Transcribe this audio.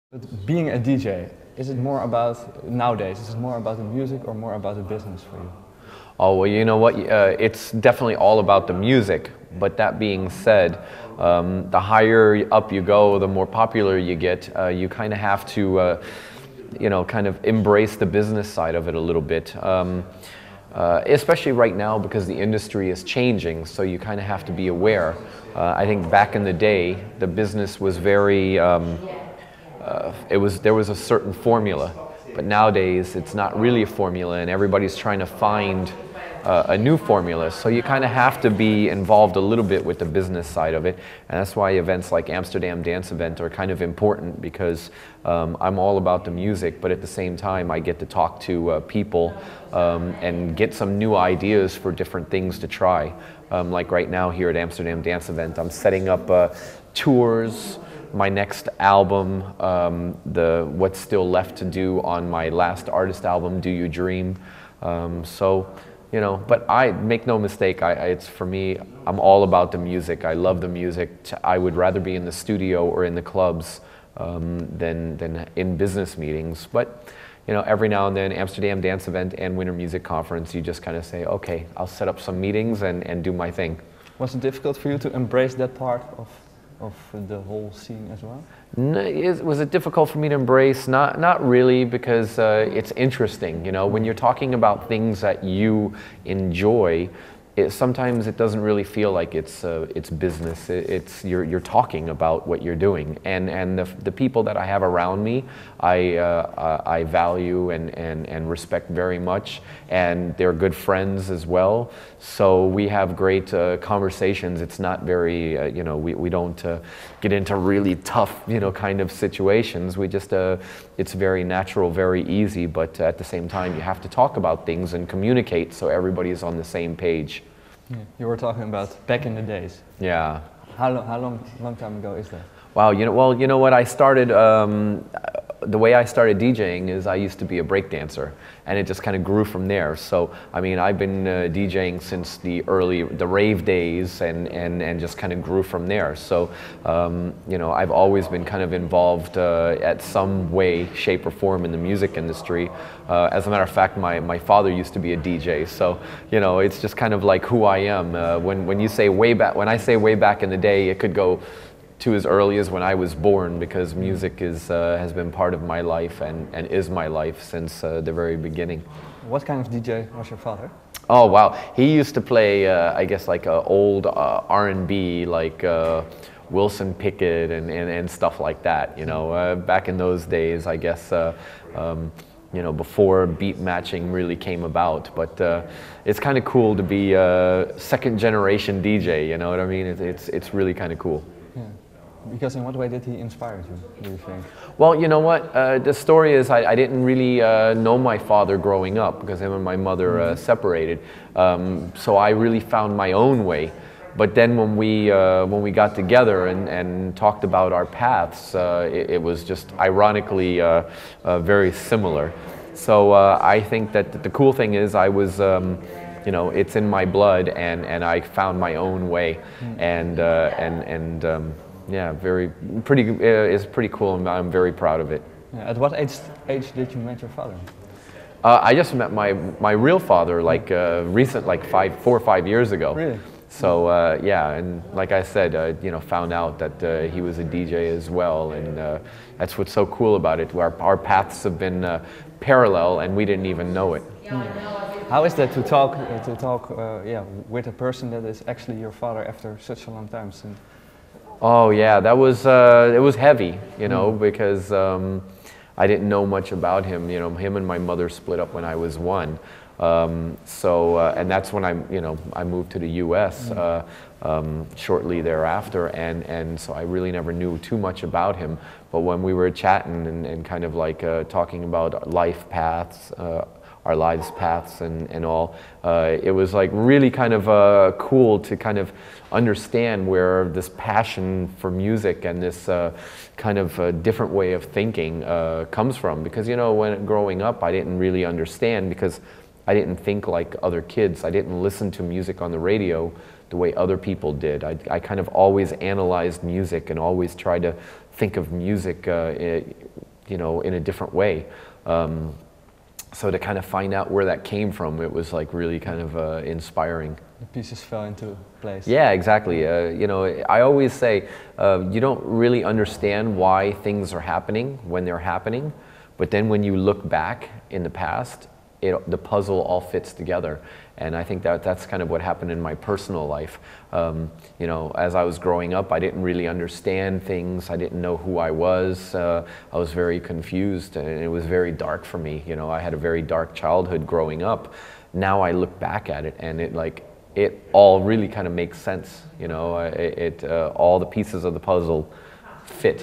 But being a DJ, is it more about, nowadays, is it more about the music or more about the business for you? Oh, well, you know what? It's definitely all about the music. But that being said, the higher up you go, the more popular you get. You kind of have to, kind of embrace the business side of it a little bit. Especially right now because the industry is changing, so you kind of have to be aware. I think back in the day, the business was very, there was a certain formula, but nowadays it's not really a formula and everybody's trying to find a new formula. So you kind of have to be involved a little bit with the business side of it, and that's why events like Amsterdam Dance Event are kind of important because I'm all about the music, but at the same time I get to talk to people and get some new ideas for different things to try. Like right now here at Amsterdam Dance Event, I'm setting up tours, my next album, what's still left to do on my last artist album, Do You Dream? But I make no mistake, it's for me, I'm all about the music. I love the music. I would rather be in the studio or in the clubs than in business meetings. But every now and then, Amsterdam Dance Event and Winter Music Conference, you just kind of say, okay, I'll set up some meetings and do my thing. Was it difficult for you to embrace that part of the whole scene as well? Was it difficult for me to embrace? Not really, because it's interesting. When you're talking about things that you enjoy, sometimes it doesn't really feel like it's business. You're talking about what you're doing, and the people that I have around me, I value and respect very much, and they're good friends as well. So we have great conversations. It's not very we don't get into really tough kind of situations. We just it's very natural, very easy. But at the same time, you have to talk about things and communicate so everybody is on the same page. Yeah. You were talking about back in the days. Yeah. How long time ago is that? Wow. Well, you know what? I started. The way I started DJing is I used to be a breakdancer, and it just kind of grew from there. So I mean, I've been DJing since the rave days, and just kind of grew from there. So I've always been kind of involved at some way, shape, or form in the music industry. As a matter of fact, my father used to be a DJ, so it's just kind of like who I am. When you say way back, when I say way back in the day, it could go to as early as when I was born, because music has been part of my life and is my life since the very beginning. What kind of DJ was your father? Oh wow, he used to play I guess like old R&B, like Wilson Pickett and stuff like that. Back in those days, I guess. Before beat matching really came about, but it's kind of cool to be a second generation DJ. You know what I mean? It's really kind of cool. Yeah. Because in what way did he inspire you, do you think? Well, you know what? The story is I didn't really know my father growing up because him and my mother separated. So I really found my own way. But then when we got together and talked about our paths, it was just ironically very similar. So I think that the cool thing is I was, it's in my blood, and I found my own way, yeah, it's pretty cool, and I'm very proud of it. Yeah. At what age did you meet your father? I just met my real father like like 4 or 5 years ago. Really? So yeah, and like I said, found out that he was a DJ as well, and that's what's so cool about it. Our paths have been parallel, and we didn't even know it. How is that to talk with a person that is actually your father after such a long time? Oh yeah, that was it was heavy, because I didn't know much about him. Him and my mother split up when I was 1. And that's when I moved to the U.S. Shortly thereafter, and so I really never knew too much about him. But when we were chatting and kind of like talking about life paths, our lives paths and all, it was like really kind of cool to kind of understand where this passion for music and this kind of different way of thinking comes from. Because when growing up, I didn't really understand, because I didn't think like other kids. I didn't listen to music on the radio the way other people did. I kind of always analyzed music and always tried to think of music, you know, in a different way. So to kind of find out where that came from, it was like really kind of inspiring. The pieces fell into place. Yeah, exactly. You know, I always say you don't really understand why things are happening when they're happening, but then when you look back in the past, the puzzle all fits together. And I think that's kind of what happened in my personal life. You know, as I was growing up, I didn't really understand things. I didn't know who I was. I was very confused, and it was very dark for me. You know, I had a very dark childhood growing up. Now I look back at it, and it all really kind of makes sense. You know, all the pieces of the puzzle fit.